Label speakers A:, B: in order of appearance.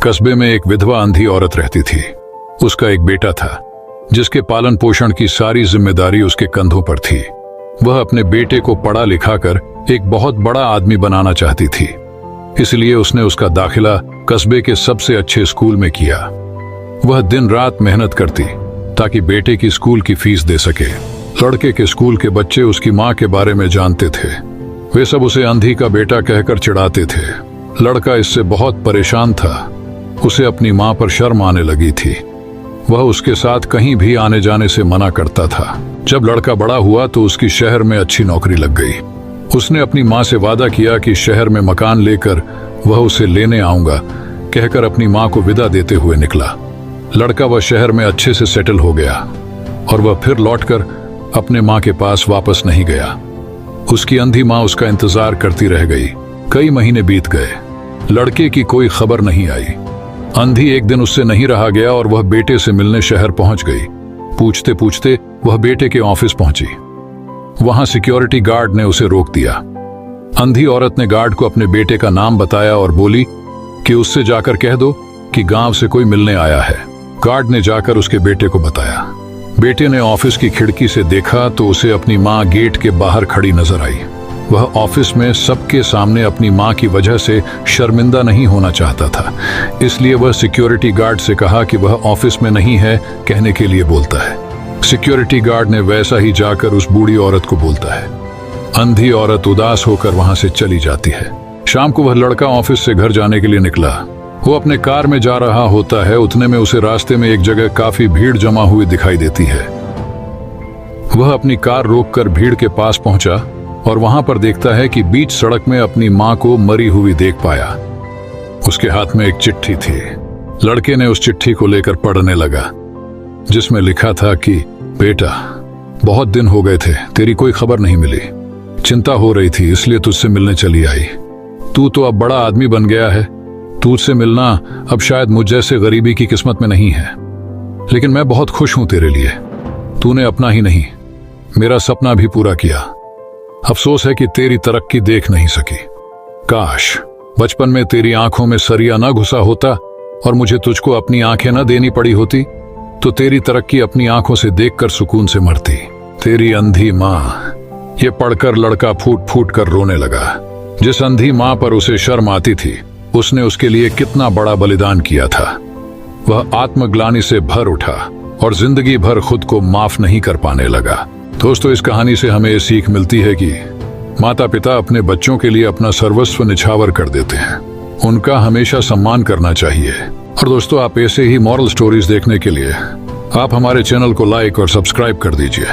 A: कस्बे में एक विधवा अंधी औरत रहती थी। उसका एक बेटा था जिसके पालन पोषण की सारी जिम्मेदारी उसके कंधों पर थी। वह अपने बेटे को पढ़ा लिखा कर एक बहुत बड़ा आदमी बनाना चाहती थी, इसलिए उसने उसका दाखिला कस्बे के सबसे अच्छे स्कूल में किया। वह दिन रात मेहनत करती ताकि बेटे की स्कूल की फीस दे सके। लड़के के स्कूल के बच्चे उसकी माँ के बारे में जानते थे। वे सब उसे अंधी का बेटा कहकर चिढ़ाते थे। लड़का इससे बहुत परेशान था। उसे अपनी माँ पर शर्म आने लगी थी। वह उसके साथ कहीं भी आने जाने से मना करता था। जब लड़का बड़ा हुआ तो उसकी शहर में अच्छी नौकरी लग गई। उसने अपनी माँ से वादा किया कि शहर में मकान लेकर वह उसे लेने आऊंगा, कहकर अपनी माँ को विदा देते हुए निकला। लड़का वह शहर में अच्छे से सेटल हो गया और वह फिर लौटकर अपने माँ के पास वापस नहीं गया। उसकी अंधी माँ उसका इंतजार करती रह गई। कई महीने बीत गए, लड़के की कोई खबर नहीं आई। अंधी एक दिन उससे नहीं रहा गया और वह बेटे से मिलने शहर पहुंच गई। पूछते पूछते वह बेटे के ऑफिस पहुंची। वहां सिक्योरिटी गार्ड ने उसे रोक दिया। अंधी औरत ने गार्ड को अपने बेटे का नाम बताया और बोली कि उससे जाकर कह दो कि गांव से कोई मिलने आया है। गार्ड ने जाकर उसके बेटे को बताया। बेटे ने ऑफिस की खिड़की से देखा तो उसे अपनी माँ गेट के बाहर खड़ी नजर आई। वह ऑफिस में सबके सामने अपनी माँ की वजह से शर्मिंदा नहीं होना चाहता था, इसलिए वह सिक्योरिटी गार्ड से कहा कि वह ऑफिस में नहीं है कहने के लिए बोलता है। सिक्योरिटी गार्ड ने वैसा ही जाकर उस बूढ़ी औरत को बोलता है। अंधी औरत उदास होकर वहां से चली जाती है। शाम को वह लड़का ऑफिस से घर जाने के लिए निकला। वो अपने कार में जा रहा होता है। उतने में उसे रास्ते में एक जगह काफी भीड़ जमा हुई दिखाई देती है। वह अपनी कार रोककर भीड़ के पास पहुंचा और वहां पर देखता है कि बीच सड़क में अपनी मां को मरी हुई देख पाया। उसके हाथ में एक चिट्ठी थी। लड़के ने उस चिट्ठी को लेकर पढ़ने लगा, जिसमें लिखा था कि बेटा, बहुत दिन हो गए थे, तेरी कोई खबर नहीं मिली। चिंता हो रही थी इसलिए तुझसे मिलने चली आई। तू तो अब बड़ा आदमी बन गया है। तुझसे मिलना अब शायद मुझ जैसे गरीबी की किस्मत में नहीं है, लेकिन मैं बहुत खुश हूं तेरे लिए। तूने अपना ही नहीं, मेरा सपना भी पूरा किया। अफसोस है कि तेरी तरक्की देख नहीं सकी। काश बचपन में तेरी आंखों में सरिया ना घुसा होता और मुझे तुझको अपनी आंखें ना देनी पड़ी होती, तो तेरी तरक्की अपनी आंखों से देखकर सुकून से मरती। तेरी अंधी माँ। ये पढ़कर लड़का फूट फूट कर रोने लगा। जिस अंधी माँ पर उसे शर्म आती थी, उसने उसके लिए कितना बड़ा बलिदान किया था। वह आत्मग्लानि से भर उठा और जिंदगी भर खुद को माफ नहीं कर पाने लगा। दोस्तों, इस कहानी से हमें ये सीख मिलती है कि माता पिता अपने बच्चों के लिए अपना सर्वस्व निछावर कर देते हैं। उनका हमेशा सम्मान करना चाहिए। और दोस्तों, आप ऐसे ही मॉरल स्टोरीज देखने के लिए आप हमारे चैनल को लाइक और सब्सक्राइब कर दीजिए।